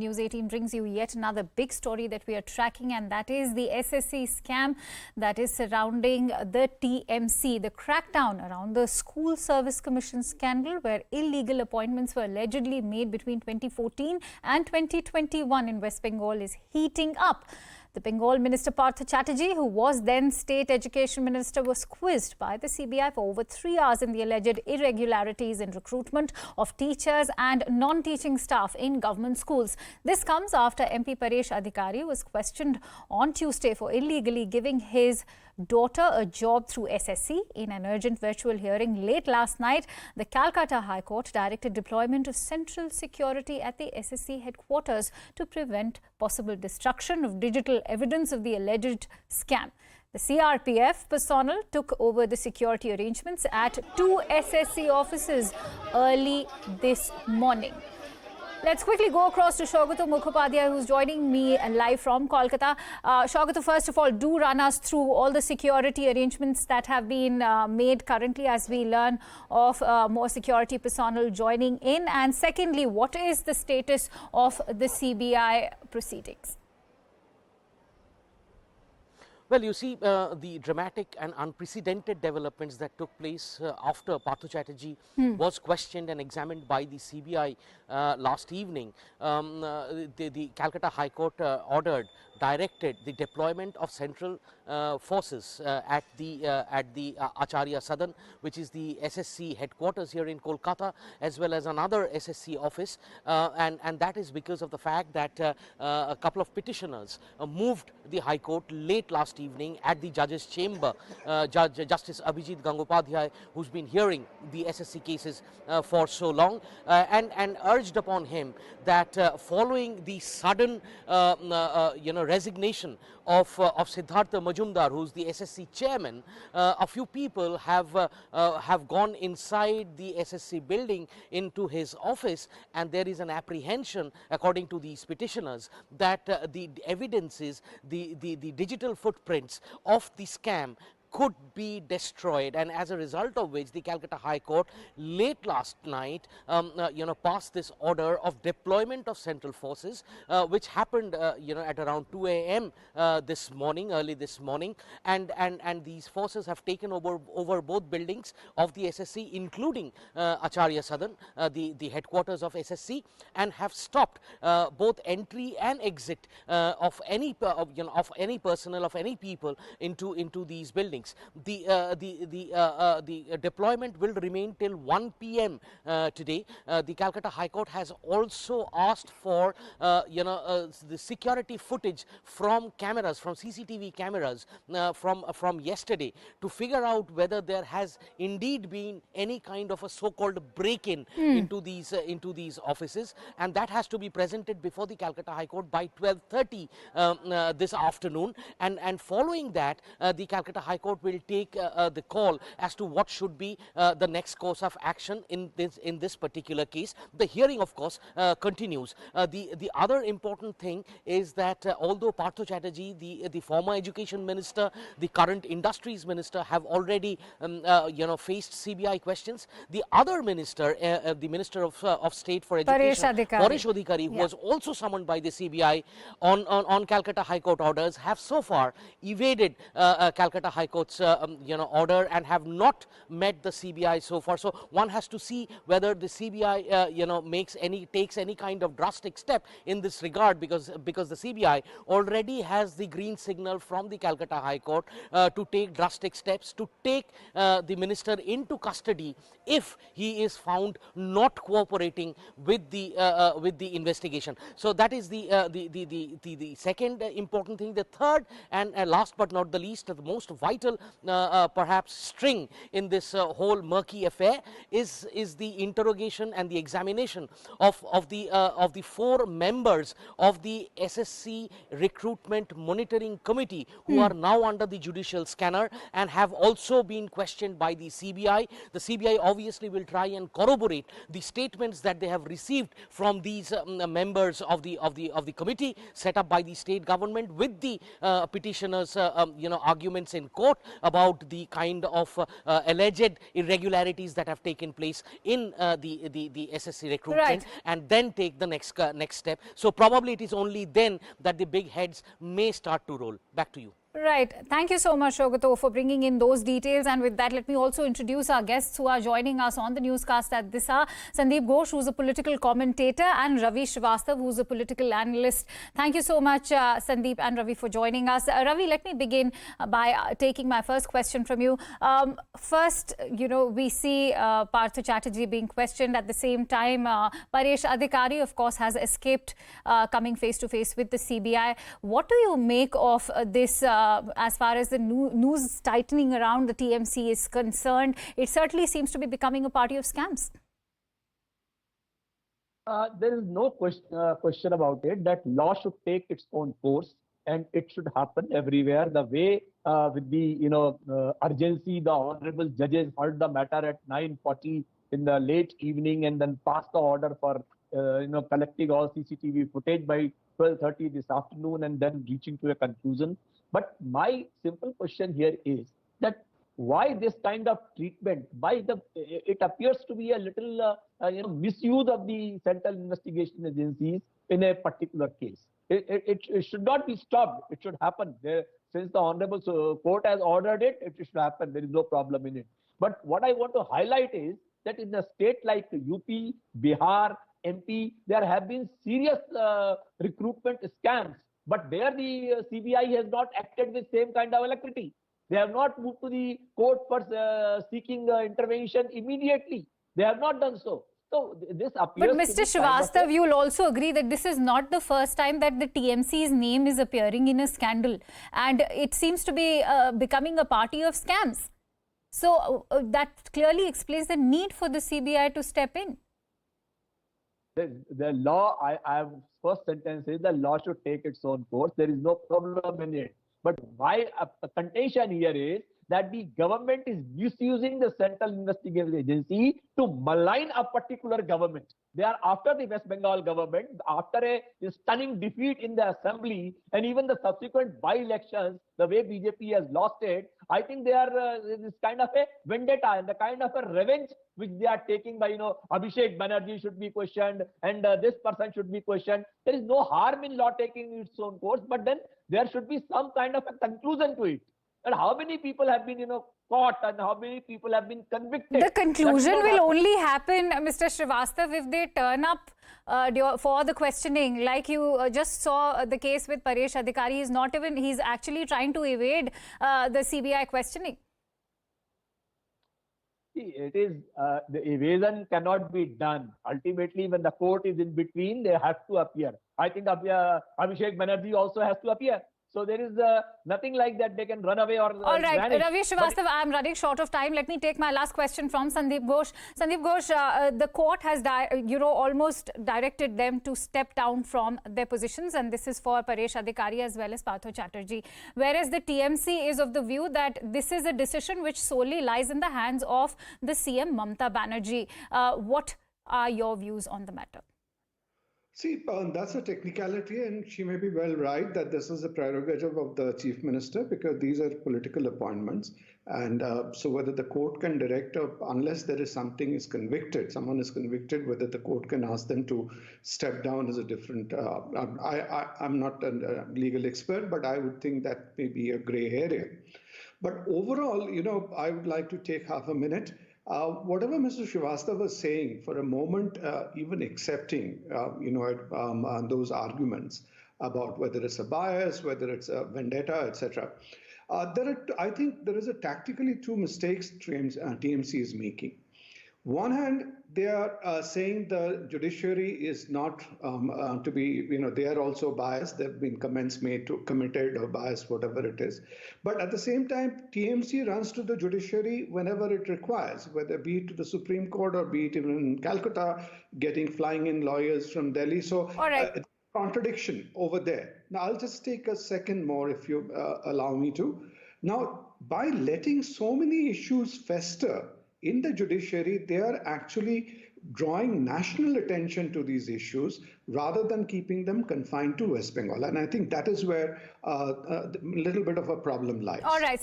News 18 brings you yet another big story that we are tracking, and that is the SSC scam that is surrounding the TMC, the crackdown around the School Service Commission scandal, where illegal appointments were allegedly made between 2014 and 2021 in West Bengal, is heating up. The Bengal Minister Partha Chatterjee, who was then State Education Minister, was quizzed by the CBI for over 3 hours in the alleged irregularities in recruitment of teachers and non-teaching staff in government schools. This comes after MP Paresh Adhikari was questioned on Tuesday for illegally giving his daughter a job through SSC. In an urgent virtual hearing late last night, the Calcutta High Court directed deployment of central security at the SSC headquarters to prevent possible destruction of digital evidence of the alleged scam. The CRPF personnel took over the security arrangements at 2 SSC offices early this morning. Let's quickly go across to Saugata Mukhopadhyay, who's joining me live from Kolkata. Saugata, first of all, do run us through all the security arrangements that have been made currently as we learn of more security personnel joining in. And secondly, what is the status of the CBI proceedings? Well, you see, the dramatic and unprecedented developments that took place after Partha Chatterjee was questioned and examined by the CBI last evening. The Calcutta High Court directed the deployment of central forces at the Acharya Sadan, which is the SSC headquarters here in Kolkata, as well as another SSC office, and that is because of the fact that a couple of petitioners moved the High Court late last evening at the judge's chamber. Justice Abhijit Gangopadhyay, who's been hearing the SSC cases for so long, and urged upon him that following the sudden resignation of Siddhartha Majumdar, who's the SSC chairman, a few people have gone inside the SSC building into his office, and there is an apprehension, according to these petitioners, that the evidences, the digital footprints of the scam could be destroyed, and as a result of which the Calcutta High Court late last night passed this order of deployment of central forces, which happened at around 2 a.m. this morning, early this morning, and these forces have taken over both buildings of the SSC, including Acharya Sadan, the headquarters of SSC, and have stopped both entry and exit of any personnel, of any people into these buildings. The deployment will remain till 1 p.m. today. The Calcutta High Court has also asked for the security footage from cameras, from CCTV cameras from yesterday, to figure out whether there has indeed been any kind of a so-called break-in into these offices, and that has to be presented before the Calcutta High Court by 12:30 this afternoon. And following that, the Calcutta High Court will take the call as to what should be the next course of action in this particular case. The hearing, of course, continues. The other important thing is that although Partha Chatterjee, the former education minister, the current industries minister, have already faced CBI questions, the other minister, the Minister of State for Education, Paresh Adhikari, who was also summoned by the CBI on Calcutta High Court orders, have so far evaded Calcutta High Court's order and have not met the CBI so far. So one has to see whether the CBI takes any kind of drastic step in this regard, because the CBI already has the green signal from the Calcutta High Court to take drastic steps, to take the minister into custody if he is found not cooperating with the investigation. So that is the second important thing. The third and last but not the least, the most vital perhaps string in this whole murky affair is the interrogation and the examination of the 4 members of the SSC Recruitment Monitoring Committee, who are now under the judicial scanner and have also been questioned by the CBI. The CBI obviously will try and corroborate the statements that they have received from these members of the committee set up by the state government with the petitioners arguments in court, about the kind of alleged irregularities that have taken place in the SSC recruitment, Right. and then take the next step. So probably it is only then that the big heads may start to roll. Back to you. Right. Thank you so much, Shogato, for bringing in those details. And with that, let me also introduce our guests who are joining us on the newscast at this hour. Sandeep Ghosh, who's a political commentator, and Ravi Srivastava, who's a political analyst. Thank you so much, Sandeep and Ravi, for joining us. Ravi, let me begin by taking my first question from you. First, we see Partha Chatterjee being questioned. At the same time, Paresh Adhikari, of course, has escaped coming face-to-face with the CBI. What do you make of this as far as the news tightening around the TMC is concerned? It certainly seems to be becoming a party of scams. There is no question about it that law should take its own course, and it should happen everywhere. The way with the urgency, the honorable judges heard the matter at 9:40 in the late evening, and then passed the order for collecting all CCTV footage by 12:30 this afternoon, and then reaching to a conclusion. But my simple question here is that why this kind of treatment? It appears to be a little misuse of the central investigation agencies in a particular case. It should not be stopped. It should happen. Since the Honorable Court has ordered it, it should happen. There is no problem in it. But what I want to highlight is that in a state like UP, Bihar, MP, there have been serious recruitment scams. But there the CBI has not acted with same kind of alacrity. They have not moved to the court for seeking intervention immediately. They have not done so. So this appears. But Mr. Srivastava, you will also agree that this is not the first time that the TMC's name is appearing in a scandal, and it seems to be becoming a party of scams. So that clearly explains the need for the CBI to step in. The law, first sentence is the law should take its own course. There is no problem in it. But my contention here is that the government is misusing the Central Investigation Agency to malign a particular government. They are after the West Bengal government, after a stunning defeat in the assembly and even the subsequent by-elections, the way BJP has lost it, I think they are this kind of a vendetta and the kind of a revenge which they are taking by, Abhishek Banerjee should be questioned and this person should be questioned. There is no harm in law taking its own course, but then there should be some kind of a conclusion to it. And how many people have been, caught and how many people have been convicted? The conclusion will only happen, Mr. Srivastava, if they turn up for the questioning. Like you just saw the case with Paresh Adhikari, he's actually trying to evade the CBI questioning. See, it is, the evasion cannot be done. Ultimately, when the court is in between, they have to appear. I think Abhishek Banerjee also has to appear. So there is nothing like that they can run away or all right, vanish. Ravi Srivastava, I'm running short of time. Let me take my last question from Sandeep Ghosh. Sandeep Ghosh, the court has almost directed them to step down from their positions, and this is for Paresh Adhikari as well as Partha Chatterjee. Whereas the TMC is of the view that this is a decision which solely lies in the hands of the CM Mamata Banerjee. What are your views on the matter? See, that's a technicality, and she may be well right that this is a prerogative of the chief minister because these are political appointments. And so whether the court can direct, unless there is someone is convicted, whether the court can ask them to step down is a different, I'm not a legal expert, but I would think that may be a gray area. But overall, I would like to take half a minute. Whatever Mr. Srivastava was saying, for a moment, even accepting, those arguments about whether it's a bias, whether it's a vendetta, etc. I think there is tactically two mistakes TMC is making. One hand, they are saying the judiciary is not to be, they are also biased. There have been comments made to committed or biased, whatever it is. But at the same time, TMC runs to the judiciary whenever it requires, whether be it to the Supreme Court or be it even in Calcutta, flying in lawyers from Delhi. So all right. Contradiction over there. Now, I'll just take a second more if you allow me to. Now, by letting so many issues fester in the judiciary, they are actually drawing national attention to these issues rather than keeping them confined to West Bengal. And I think that is where a little bit of a problem lies. All right.